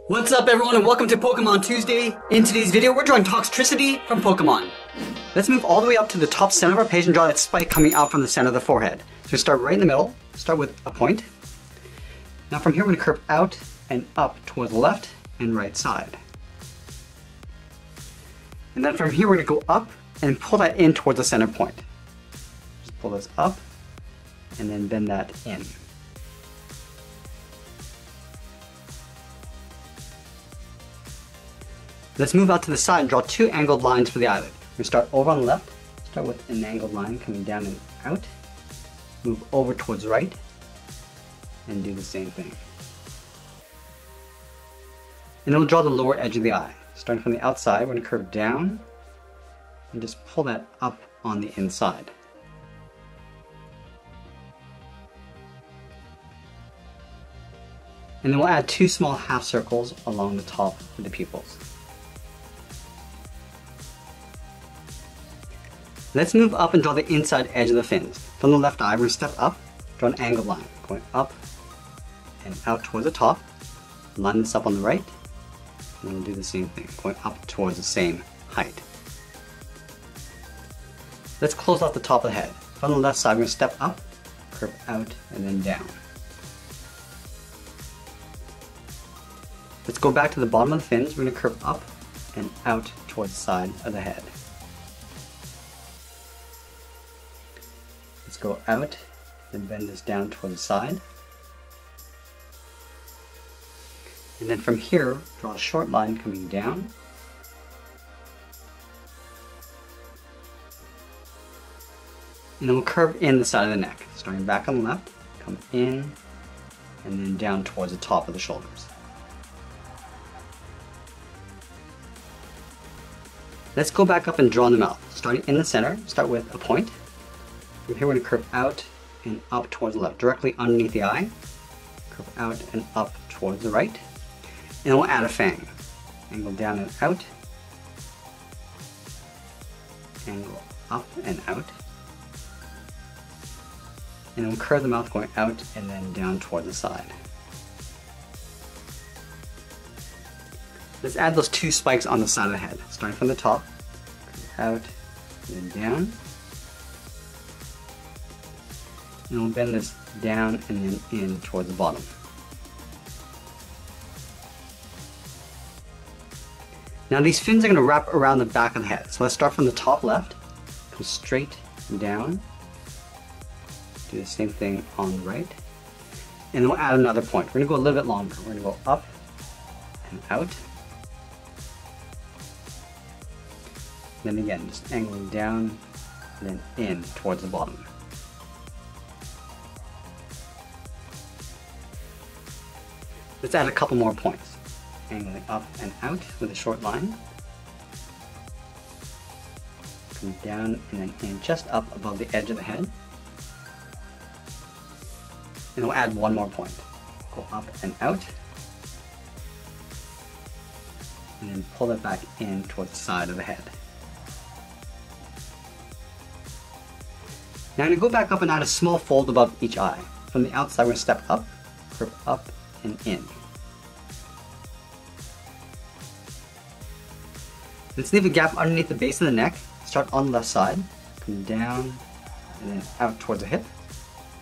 What's up everyone and welcome to Pokemon Tuesday. In today's video we're drawing Toxtricity from Pokemon. Let's move all the way up to the top center of our page and draw that spike coming out from the center of the forehead. So we start right in the middle, start with a point. Now from here we're going to curve out and up towards the left and right side. And then from here we're going to go up and pull that in towards the center point. Just pull this up and then bend that in. Let's move out to the side and draw two angled lines for the eyelid. We start over on the left, start with an angled line coming down and out, move over towards the right, and do the same thing. And then we'll draw the lower edge of the eye. Starting from the outside, we're going to curve down and just pull that up on the inside. And then we'll add two small half circles along the top of the pupils. Let's move up and draw the inside edge of the fins. From the left eye, we're going to step up, draw an angled line, going up and out towards the top. Line this up on the right, and then we'll do the same thing, going up towards the same height. Let's close off the top of the head. From the left side, we're going to step up, curve out, and then down. Let's go back to the bottom of the fins. We're going to curve up and out towards the side of the head. Let's go out and bend this down toward the side. And then from here, draw a short line coming down. And then we'll curve in the side of the neck. Starting back on the left, come in, and then down towards the top of the shoulders. Let's go back up and draw in the mouth. Starting in the center, start with a point. From here we're going to curve out and up towards the left, directly underneath the eye. Curve out and up towards the right. And then we'll add a fang. Angle down and out. Angle up and out. And then we'll curve the mouth going out and then down toward the side. Let's add those two spikes on the side of the head. Starting from the top, curve out and then down. And we'll bend this down and then in towards the bottom. Now these fins are going to wrap around the back of the head. So let's start from the top left, come straight down, do the same thing on the right, and then we'll add another point. We're going to go a little bit longer. We're going to go up and out. Then again, just angling down and then in towards the bottom. Let's add a couple more points. Angling up and out with a short line. Come down and then in just up above the edge of the head. And we'll add one more point. Go up and out. And then pull it back in towards the side of the head. Now I'm going to go back up and add a small fold above each eye. From the outside we're going to step up, curve up and in. Let's leave a gap underneath the base of the neck. Start on the left side, come down and then out towards the hip.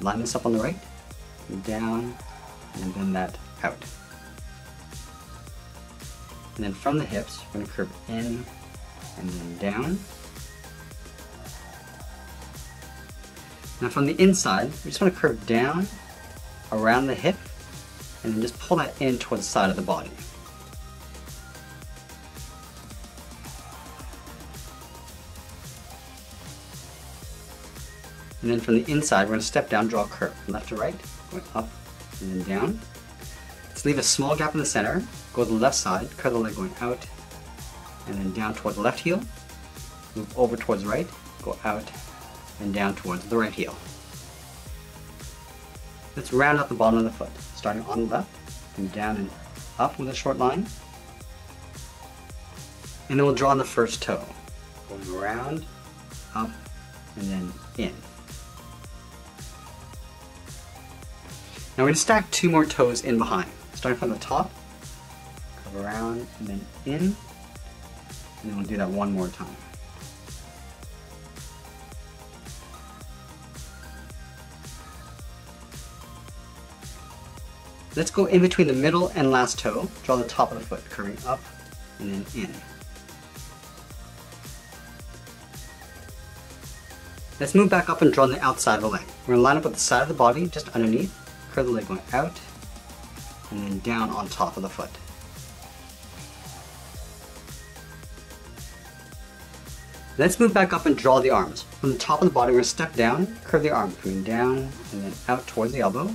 Line this up on the right, come down and then bend that out. And then from the hips, we're going to curve in and then down. Now from the inside, we just want to curve down around the hip and then just pull that in towards the side of the body. And then from the inside, we're going to step down, draw a curve from left to right, going up and then down. Let's leave a small gap in the center, go to the left side, curve the leg going out and then down towards the left heel, move over towards the right, go out and down towards the right heel. Let's round out the bottom of the foot, starting on the left, and down and up with a short line. And then we'll draw the first toe, going around, up, and then in. Now we're going to stack two more toes in behind. Starting from the top, around and then in, and then we'll do that one more time. Let's go in between the middle and last toe, draw the top of the foot, curving up and then in. Let's move back up and draw the outside of the leg. We're going to line up with the side of the body, just underneath, curve the leg going out, and then down on top of the foot. Let's move back up and draw the arms. From the top of the body, we're going to step down, curve the arm, coming down, and then out towards the elbow.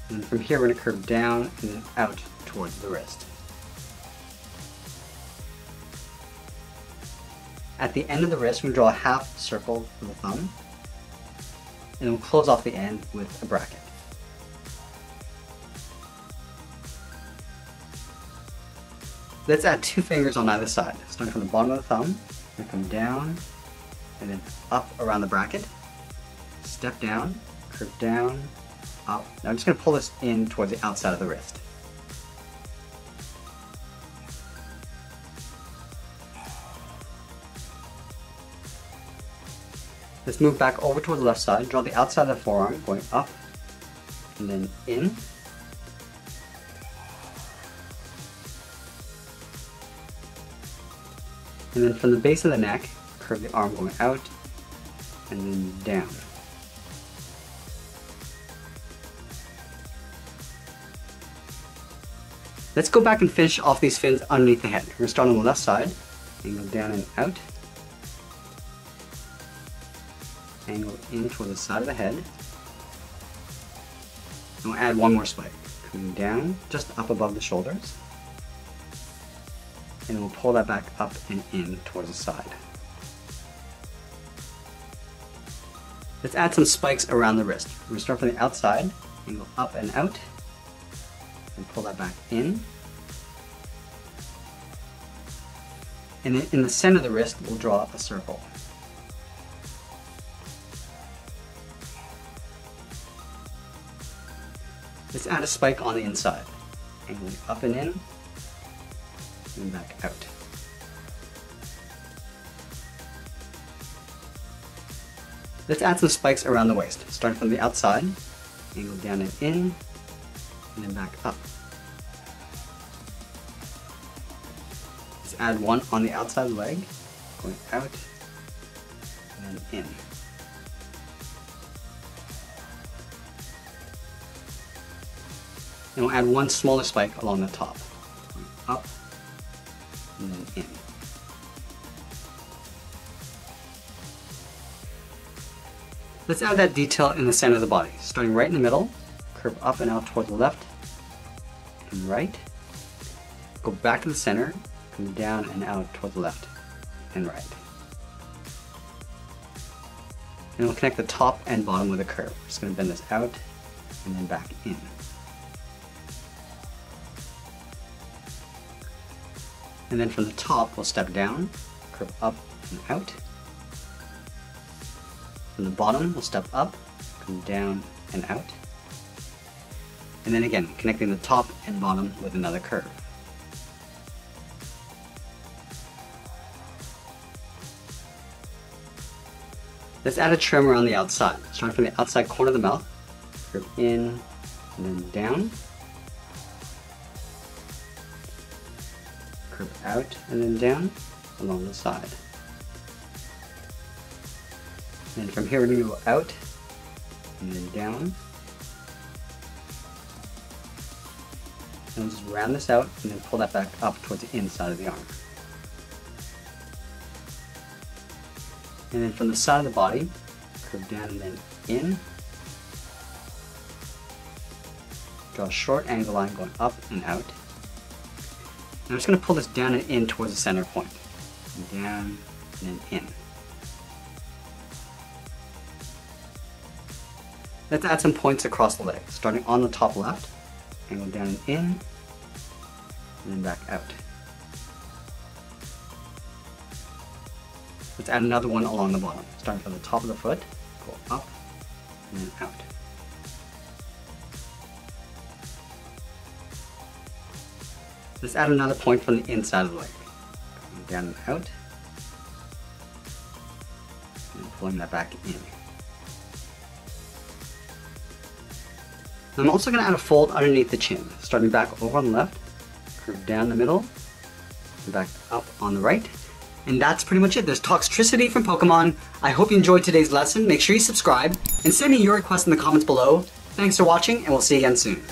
And from here, we're going to curve down and then out towards the wrist. At the end of the wrist, we draw a half circle for the thumb, and we'll close off the end with a bracket. Let's add 2 fingers on either side, starting from the bottom of the thumb, and come down, and then up around the bracket, step down, curve down, up. Now I'm just going to pull this in towards the outside of the wrist. Let's move back over towards the left side, draw the outside of the forearm, going up, and then in. And then from the base of the neck, curve the arm going out, and then down. Let's go back and finish off these fins underneath the head. We're going to start on the left side, angle down and out, angle in toward the side of the head, and we'll add one more spike, coming down just up above the shoulders, and we'll pull that back up and in towards the side. Let's add some spikes around the wrist. We're going to start from the outside, angle up and out, and pull that back in. And then in the center of the wrist, we'll draw a circle. Let's add a spike on the inside. Angle up and in, and back out. Let's add some spikes around the waist, starting from the outside, angle down and in, and then back up. Let's add one on the outside of the leg, going out, and then in. And we'll add one smaller spike along the top, going up, and then in. Let's add that detail in the center of the body, starting right in the middle, curve up and out toward the left and right, go back to the center, come down and out toward the left and right. And we'll connect the top and bottom with a curve. We're just going to bend this out and then back in. And then from the top, we'll step down, curve up and out. From the bottom, we'll step up, come down and out. And then again, connecting the top and bottom with another curve. Let's add a trim around the outside. Starting from the outside corner of the mouth, curve in and then down. Curve out and then down along the side. And from here we're going to go out and then down. And we'll just round this out and then pull that back up towards the inside of the arm. And then from the side of the body, curve down and then in. Draw a short angle line going up and out. And I'm just going to pull this down and in towards the center point. And down and then in. Let's add some points across the leg, starting on the top left, angle down and in, and then back out. Let's add another one along the bottom, starting from the top of the foot, go up, and then out. Let's add another point from the inside of the leg. Down and out. And pulling that back in. I'm also going to add a fold underneath the chin, starting back over on the left, curve down the middle, and back up on the right. And that's pretty much it. There's Toxtricity from Pokemon. I hope you enjoyed today's lesson. Make sure you subscribe and send me your requests in the comments below. Thanks for watching, and we'll see you again soon.